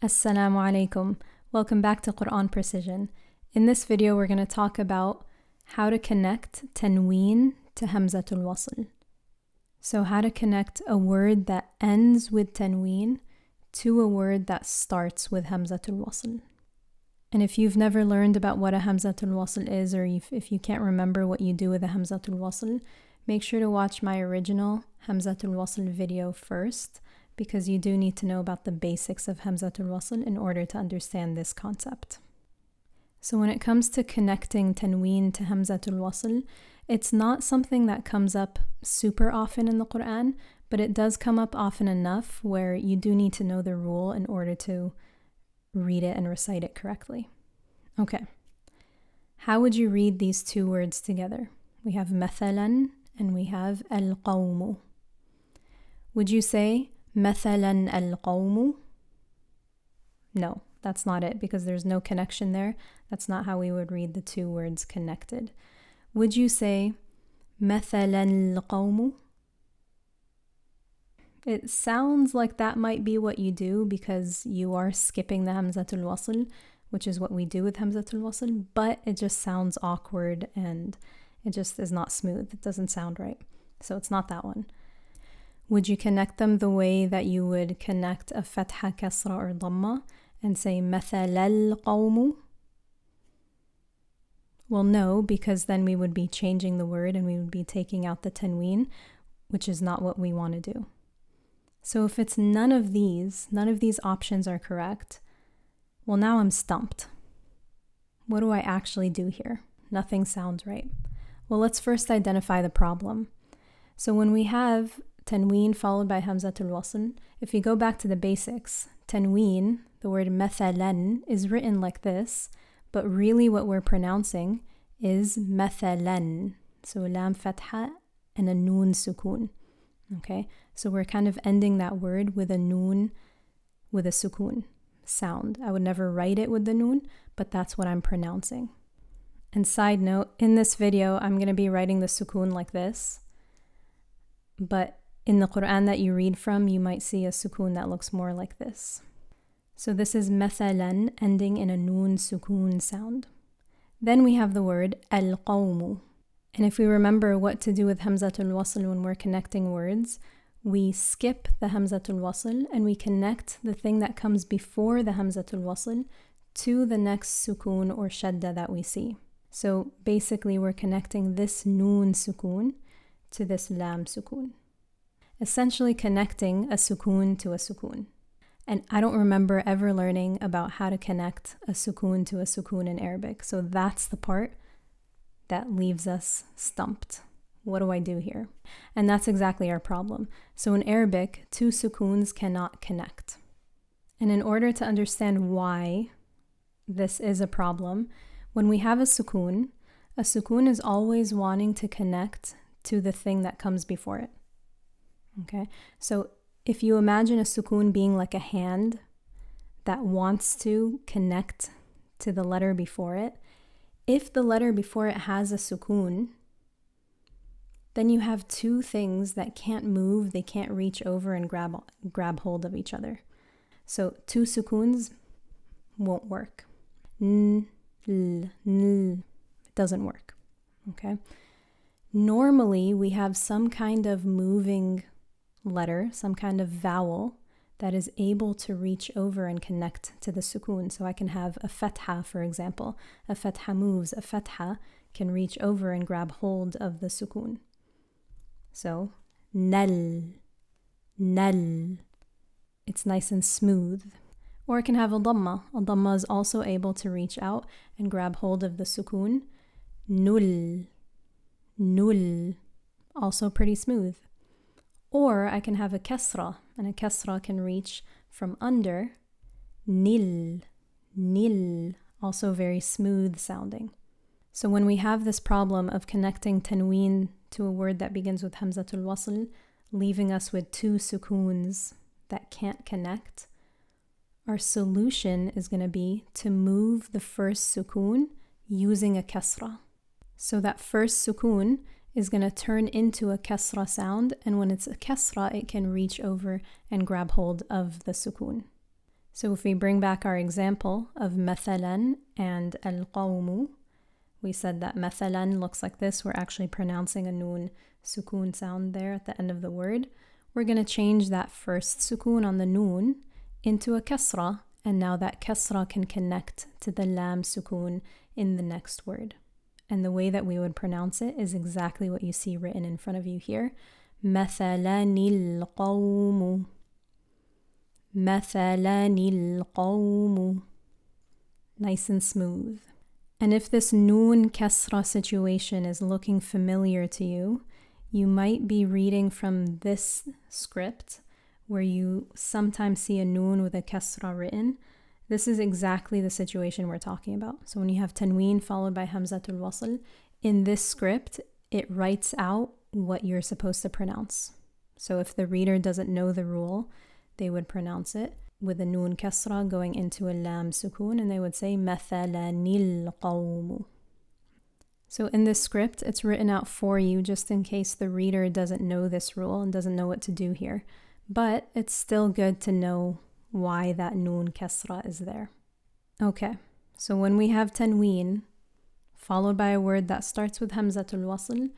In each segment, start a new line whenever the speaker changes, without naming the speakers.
Assalamu alaikum. Welcome back to Quran Precision. In this video, we're going to talk about how to connect Tanween to Hamzatul Wasl. So how to connect a word that ends with Tanween to a word that starts with Hamzatul Wasl. And if you've never learned about what a Hamzatul Wasl is, or if you can't remember what you do with a Hamzatul Wasl, make sure to watch my original Hamzatul Wasl video first, because you do need to know about the basics of Hamzatul Wasl in order to understand this concept. So when it comes to connecting Tanween to Hamzatul Wasl, it's not something that comes up super often in the Quran, but it does come up often enough where you do need to know the rule in order to read it and recite it correctly. Okay, how would you read these two words together? We have مثلا and we have القوم. Would you say مثلا القوم? No, that's not it, because there's no connection there. That's not how we would read the two words connected. Would you say مثلا القوم? It sounds like that might be what you do because you are skipping the Hamzatul Wasl, which is what we do with Hamzatul Wasl, but it just sounds awkward and it just is not smooth. It doesn't sound right. So it's not that one. Would you connect them the way that you would connect a fatha, kasra, or dhamma and say مثل القوم? Well, no, because then we would be changing the word and we would be taking out the tanween, which is not what we want to do. So if it's none of these options are correct, well, now I'm stumped. What do I actually do here? Nothing sounds right. Well, let's first identify the problem. So when we have Tanween followed by Hamzatul Wasl, if you go back to the basics, Tanween, the word مثلا, is written like this, but really what we're pronouncing is مثلا. So lam fatha and a noon sukoon. Okay, so we're kind of ending that word with a noon with a sukoon sound. I would never write it with the noon, but that's what I'm pronouncing. And side note, in this video, I'm going to be writing the sukoon like this, but in the Quran that you read from, you might see a sukoon that looks more like this. So this is مثلا, ending in a noon sukoon sound. Then we have the word القوم. And if we remember what to do with Hamzatul Wasl when we're connecting words, we skip the Hamzatul Wasl and we connect the thing that comes before the Hamzatul Wasl to the next sukoon or shadda that we see. So basically we're connecting this noon sukoon to this lam sukoon. Essentially connecting a sukoon to a sukoon. And I don't remember ever learning about how to connect a sukoon to a sukoon in Arabic. So that's the part that leaves us stumped. What do I do here? And that's exactly our problem. So in Arabic, two sukoons cannot connect. And in order to understand why this is a problem, when we have a sukoon is always wanting to connect to the thing that comes before it. Okay, so if you imagine a sukoon being like a hand that wants to connect to the letter before it, if the letter before it has a sukoon, then you have two things that can't move, they can't reach over and grab hold of each other. So two sukoons won't work. N, l, n, it doesn't work. Okay? Normally, we have some kind of moving letter, some kind of vowel that is able to reach over and connect to the sukoon. So I can have a fatha, for example. A fatha moves, a fatha can reach over and grab hold of the sukoon. So, nal, nal. It's nice and smooth. Or it can have a dhamma. A dhamma is also able to reach out and grab hold of the sukoon. Nul, nul. Also pretty smooth. Or I can have a kasra, and a kasra can reach from under. Nil, nil, also very smooth sounding. So when we have this problem of connecting tanween to a word that begins with Hamzatul Wasl, leaving us with two sukoons that can't connect, our solution is going to be to move the first sukoon using a kasra. So that first sukoon is going to turn into a kasra sound, and when it's a kasra, it can reach over and grab hold of the sukoon. So if we bring back our example of مثلا and القوم, we said that مثلا looks like this. We're actually pronouncing a noon sukoon sound there at the end of the word. We're going to change that first sukoon on the noon into a kasra, and now that kasra can connect to the lam sukoon in the next word. And the way that we would pronounce it is exactly what you see written in front of you here. مثلا القوم مثلا القوم. Nice and smooth. And if this noon kasra situation is looking familiar to you, you might be reading from this script where you sometimes see a noon with a kasra written. This is exactly the situation we're talking about. So when you have Tanween followed by Hamzatul Wasl, in this script, it writes out what you're supposed to pronounce. So if the reader doesn't know the rule, they would pronounce it with a noon kasra going into a lam sukoon, and they would say مثلا القوم. So in this script, it's written out for you just in case the reader doesn't know this rule and doesn't know what to do here. But it's still good to know why that noon kasra is there. Okay, so when we have tanween followed by a word that starts with Hamzatul Wasl,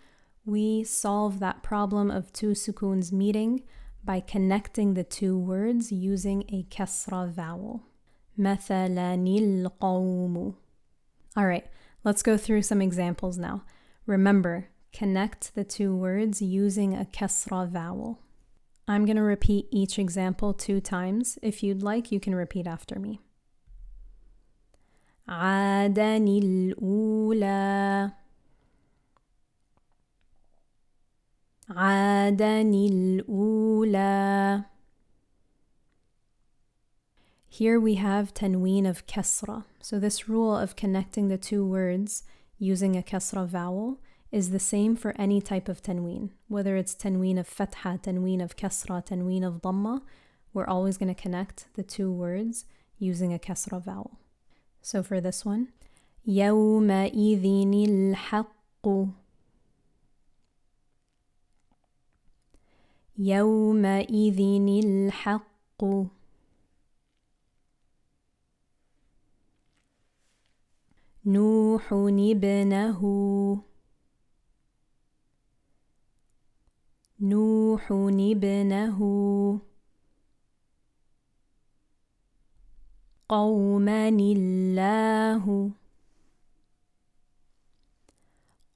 we solve that problem of two sukoons meeting by connecting the two words using a kasra vowel. مثلا القوم. All right, let's go through some examples now. Remember, connect the two words using a kasra vowel. I'm going to repeat each example 2 times. If you'd like, you can repeat after me. عادن الأولى عادن الأولى. Here we have tanween of kasra. So this rule of connecting the two words using a kasra vowel is the same for any type of tanween. Whether it's tanween of fatha, tanween of kasra, tanween of dhamma, we're always going to connect the two words using a kasra vowel. So for this one, يومئذ الحق يومئذ الحق. نوح ابنه نوح ابنه. قوما الله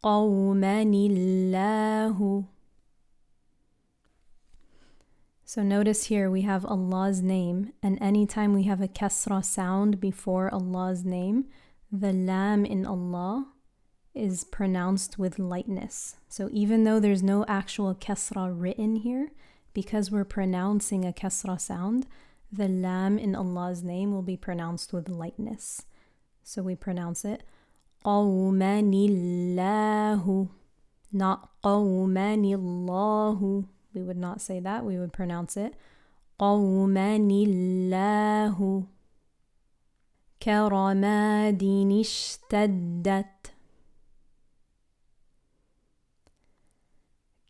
قوما الله. So notice here we have Allah's name, and anytime we have a kasra sound before Allah's name, the lam in Allah is pronounced with lightness. So even though there's no actual kasra written here, because we're pronouncing a kasra sound, the lam in Allah's name will be pronounced with lightness. So we pronounce it قوما الله, not قوما الله. We would not say that. We would pronounce it قوما الله. كرماد اشتدت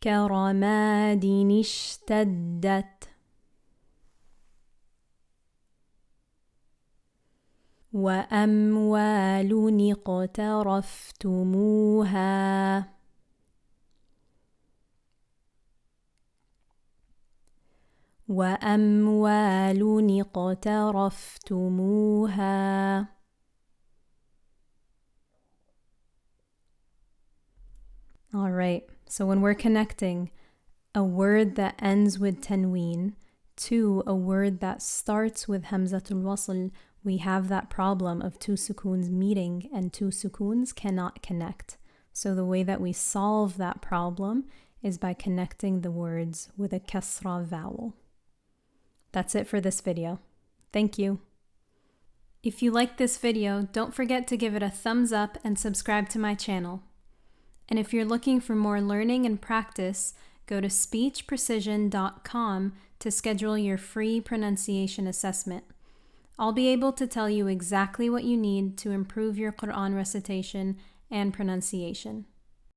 كرماد اشتدت. وأموال اقترفتموها وأموال اقترفتموها. All right, so when we're connecting a word that ends with tanween to a word that starts with Hamzatul Wasl, we have that problem of two sukoons meeting and two sukoons cannot connect. So the way that we solve that problem is by connecting the words with a kasra vowel. That's it for this video. Thank you. If you liked this video, don't forget to give it a thumbs up and subscribe to my channel. And if you're looking for more learning and practice, go to speechprecision.com to schedule your free pronunciation assessment. I'll be able to tell you exactly what you need to improve your Quran recitation and pronunciation.